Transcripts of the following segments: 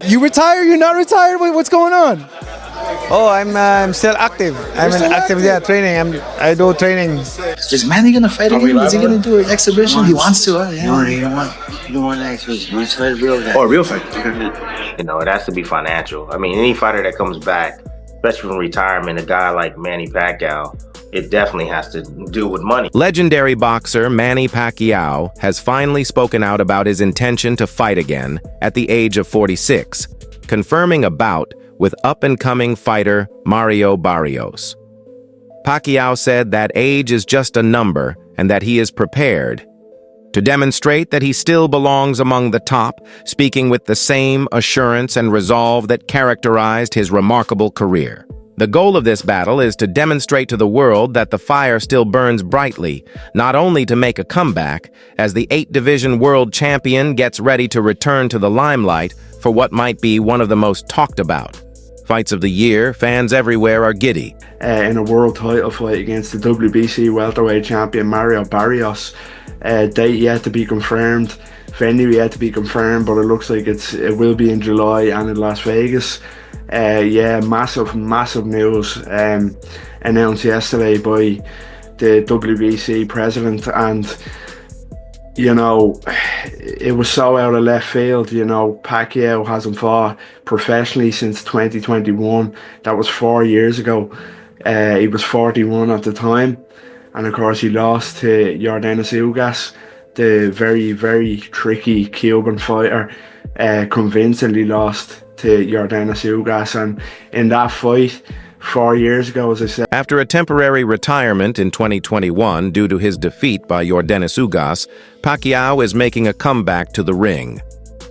You retire? You're not retired? What's going on? Oh, I'm still active. I'm in active, yeah, training. I do training. Is Manny gonna fight again? Is he gonna do an exhibition? He wants to, huh? Yeah. You don't want an exhibition. You want to fight a real guy. Oh, a real fight. You know, it has to be financial. I mean, any fighter that comes back, especially from retirement, a guy like Manny Pacquiao, it definitely has to do with money. Legendary boxer Manny Pacquiao has finally spoken out about his intention to fight again at the age of 46, confirming a bout with up-and-coming fighter Mario Barrios. Pacquiao said that age is just a number and that he is prepared to demonstrate that he still belongs among the top, speaking with the same assurance and resolve that characterized his remarkable career. The goal of this battle is to demonstrate to the world that the fire still burns brightly, not only to make a comeback, as the 8-division world champion gets ready to return to the limelight for what might be one of the most talked about fights of the year. Fans everywhere are giddy. In a world title fight against the WBC welterweight champion Mario Barrios. Date yet to be confirmed, venue yet to be confirmed, but it looks like it will be in July and in Las Vegas. Yeah, massive news announced yesterday by the WBC president, and you know, it was so out of left field. You know, Pacquiao hasn't fought professionally since 2021. That was 4 years ago. He was 41 at the time, and of course he lost to Yordenis Ugas, the very tricky Cuban fighter. Convincingly lost to Yordenis Ugas, and in that fight 4 years ago, as I said. After a temporary retirement in 2021 due to his defeat by Yordenis Ugas, Pacquiao is making a comeback to the ring.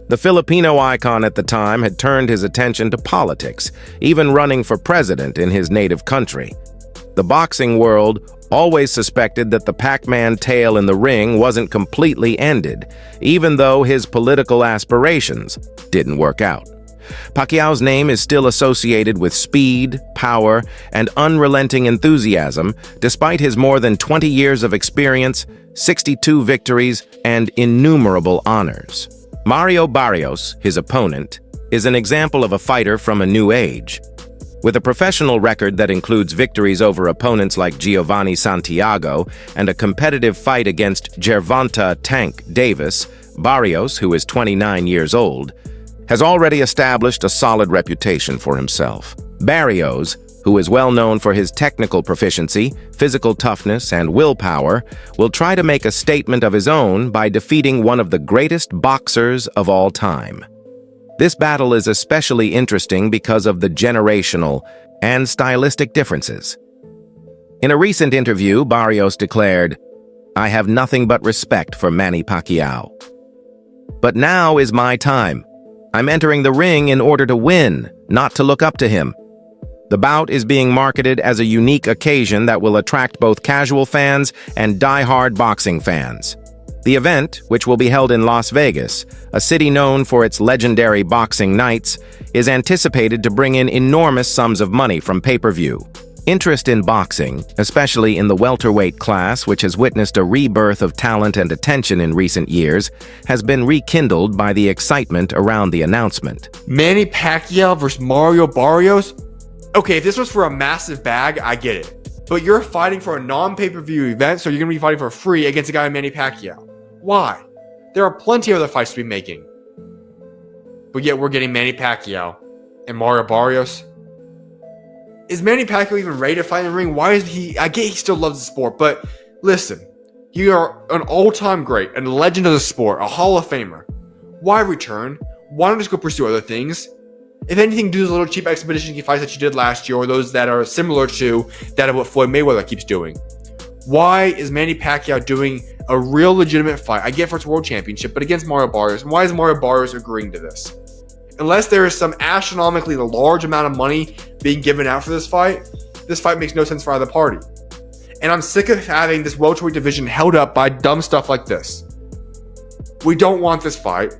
The Filipino icon at the time had turned his attention to politics, even running for president in his native country. The boxing world always suspected that the Pac-Man tale in the ring wasn't completely ended, even though his political aspirations didn't work out. Pacquiao's name is still associated with speed, power, and unrelenting enthusiasm, despite his more than 20 years of experience, 62 victories, and innumerable honors. Mario Barrios, his opponent, is an example of a fighter from a new age. With a professional record that includes victories over opponents like Giovanni Santiago and a competitive fight against Gervonta "Tank" Davis, Barrios, who is 29 years old, has already established a solid reputation for himself. Barrios, who is well known for his technical proficiency, physical toughness, and willpower, will try to make a statement of his own by defeating one of the greatest boxers of all time. This battle is especially interesting because of the generational and stylistic differences. In a recent interview, Barrios declared, "I have nothing but respect for Manny Pacquiao. But now is my time. I'm entering the ring in order to win, not to look up to him." The bout is being marketed as a unique occasion that will attract both casual fans and die-hard boxing fans. The event, which will be held in Las Vegas, a city known for its legendary boxing nights, is anticipated to bring in enormous sums of money from pay-per-view. Interest in boxing, especially in the welterweight class, which has witnessed a rebirth of talent and attention in recent years, has been rekindled by the excitement around the announcement. Manny Pacquiao versus Mario Barrios? Okay, if this was for a massive bag, I get it. But you're fighting for a non-pay-per-view event, so you're going to be fighting for free against a guy like Manny Pacquiao. Why? There are plenty of other fights to be making. But yet we're getting Manny Pacquiao and Mario Barrios. Is Manny Pacquiao even ready to fight in the ring? Why is he? I get he still loves the sport, but listen, you are an all-time great, a legend of the sport, a Hall of Famer. Why return? Why not just go pursue other things? If anything, do those little cheap expedition fights that you did last year, or those that are similar to that of what Floyd Mayweather keeps doing. Why is Manny Pacquiao doing a real legitimate fight? I get for its world championship, but against Mario Barrios. And why is Mario Barrios agreeing to this? Unless there is some astronomically large amount of money being given out for this fight makes no sense for either party. And I'm sick of having this welterweight division held up by dumb stuff like this. We don't want this fight.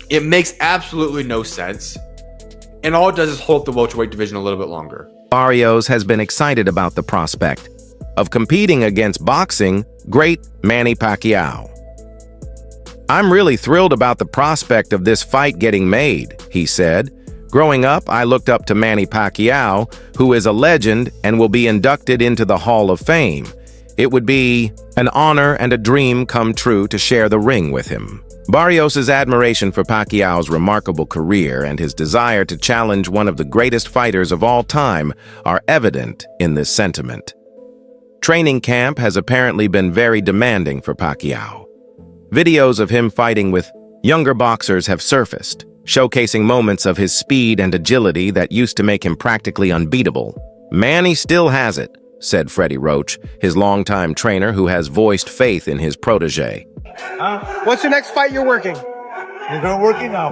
It makes absolutely no sense. And all it does is hold up the welterweight division a little bit longer. Barrios has been excited about the prospect of competing against boxing great Manny Pacquiao. "I'm really thrilled about the prospect of this fight getting made," he said. "Growing up, I looked up to Manny Pacquiao, who is a legend and will be inducted into the Hall of Fame. It would be an honor and a dream come true to share the ring with him." Barrios' admiration for Pacquiao's remarkable career and his desire to challenge one of the greatest fighters of all time are evident in this sentiment. Training camp has apparently been very demanding for Pacquiao. Videos of him fighting with younger boxers have surfaced, showcasing moments of his speed and agility that used to make him practically unbeatable. "Manny still has it," said Freddie Roach, his longtime trainer who has voiced faith in his protege. What's your next fight you're working? You're not working now.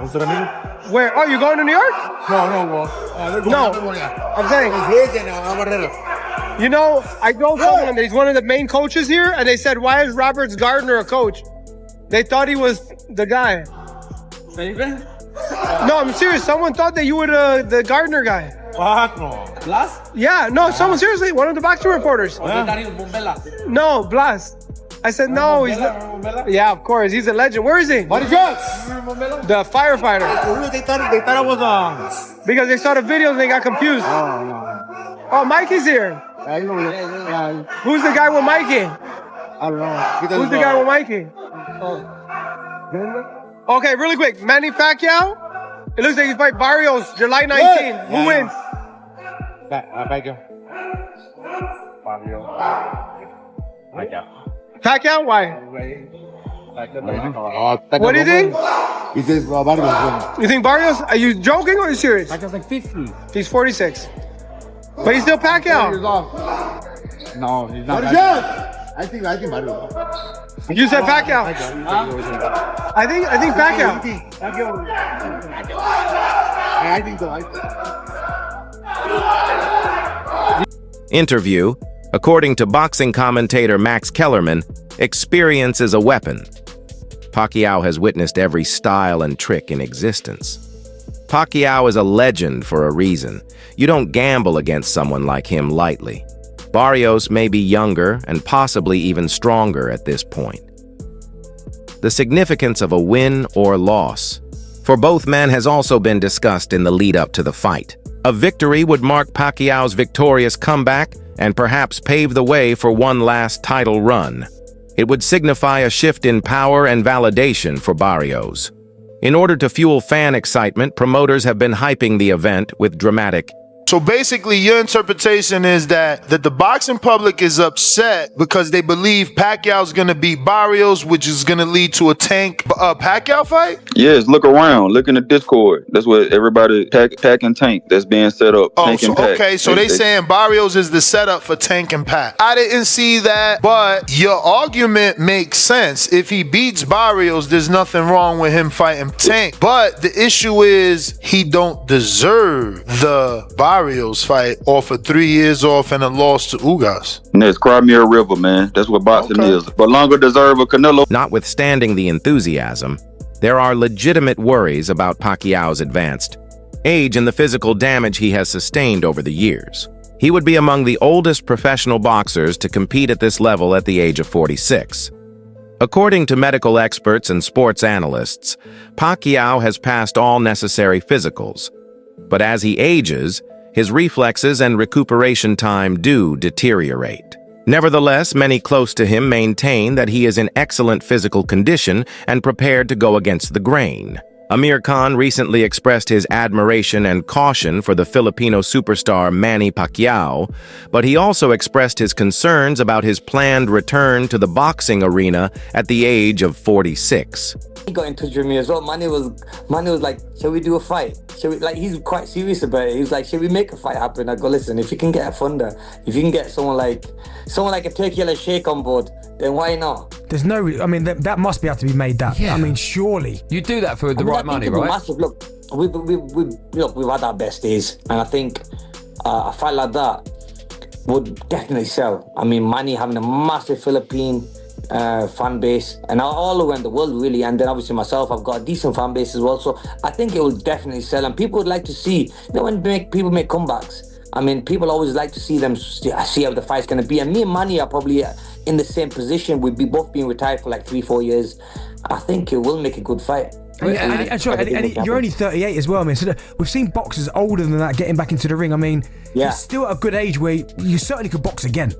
Where? Oh, you going to New York? No. I'm saying, you know, I told someone that he's one of the main coaches here, and they said, "Why is Roberts Gardner a coach?" They thought he was the guy. No, I'm serious. Someone thought that you were the Gardner guy. Blas? Yeah, no, someone seriously, one of the boxing reporters. No, Blas. I said, no, he's not. Yeah, of course, he's a legend. Where is he? What is yours? The firefighter. They thought I was Because they saw the videos and they got confused. Oh, Mikey's here. Who's the guy with Mikey? I don't know. Who's the guy with Mikey? Okay, really quick. Manny Pacquiao. It looks like he's fight Barrios July 19. Who wins? Pacquiao. Pacquiao? Why? What do you think? He says Barrios. You think Barrios? Are you joking or are you serious? Pacquiao's like 50. He's 46. But he's still Pacquiao. No, he's not. What is yours? I think Barrios. You said Pacquiao. I think Pacquiao. I think so. Interview. According to boxing commentator Max Kellerman, experience is a weapon. Pacquiao has witnessed every style and trick in existence. Pacquiao is a legend for a reason. You don't gamble against someone like him lightly. Barrios may be younger and possibly even stronger at this point. The significance of a win or loss for both men has also been discussed in the lead-up to the fight. A victory would mark Pacquiao's victorious comeback and perhaps pave the way for one last title run. It would signify a shift in power and validation for Barrios. In order to fuel fan excitement, promoters have been hyping the event with dramatic. So basically, your interpretation is that the boxing public is upset because they believe Pacquiao's going to beat Barrios, which is going to lead to a Tank Pacquiao fight? Yes, look around. Look in the Discord. That's what everybody, Pac and Tank, that's being set up. Oh, Tank so, and Pac. okay, so they saying Barrios is the setup for Tank and Pac. I didn't see that, but your argument makes sense. If he beats Barrios, there's nothing wrong with him fighting Tank. But the issue is he don't deserve the Barrios fight off of 3 years off and a loss to Ugas. Next, cry me a river, man. That's what boxing is. But longer deserve a Canelo. Notwithstanding the enthusiasm, there are legitimate worries about Pacquiao's advanced age and the physical damage he has sustained over the years. He would be among the oldest professional boxers to compete at this level at the age of 46. According to medical experts and sports analysts, Pacquiao has passed all necessary physicals. But as he ages, his reflexes and recuperation time do deteriorate. Nevertheless, many close to him maintain that he is in excellent physical condition and prepared to go against the grain. Amir Khan recently expressed his admiration and caution for the Filipino superstar Manny Pacquiao, but he also expressed his concerns about his planned return to the boxing arena at the age of 46. He got in touch with me as well. Manny was like, shall we do a fight? He's quite serious about it. He was like, shall we make a fight happen? I go, listen, if you can get a funder, if you can get someone like a Turkey Yellow Sheikh on board, then why not? There's no, I mean, that must be able to be made that. Yeah. I mean, surely. You do that for the right money, right? Massive. Look, we've had our best days, and I think a fight like that would definitely sell. I mean, Manny having a massive Philippine fan base, and all around the world really, and then obviously myself, I've got a decent fan base as well, so I think it will definitely sell, and people would like to see, when people make comebacks, I mean, people always like to see them, see how the fight's going to be, and me and Manny are probably in the same position, we'd be both being retired for like 3-4 years. I think it will make a good fight. And you're only 38 as well, man. So we've seen boxers older than that getting back into the ring. I mean, you're still at a good age where you certainly could box again.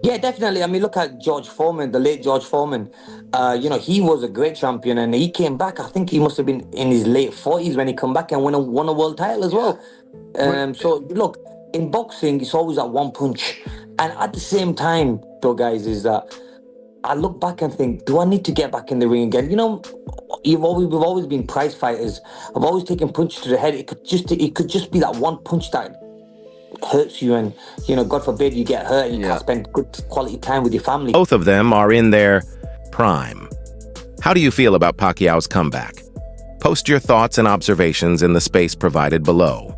Yeah, definitely. I mean, look at George Foreman, the late George Foreman. You know, he was a great champion, and he came back. I think he must have been in his late 40s when he come back and won a world title as well. So look, in boxing, it's always that one punch. And at the same time, though, guys, is that I look back and think, do I need to get back in the ring again? You know, we've always been prize fighters. I've always taken punches to the head. It could just be that one punch that hurts you, and you know, God forbid you get hurt and you can't spend good quality time with your family. Both of them are in their prime. How do you feel about Pacquiao's comeback? Post your thoughts and observations in the space provided below.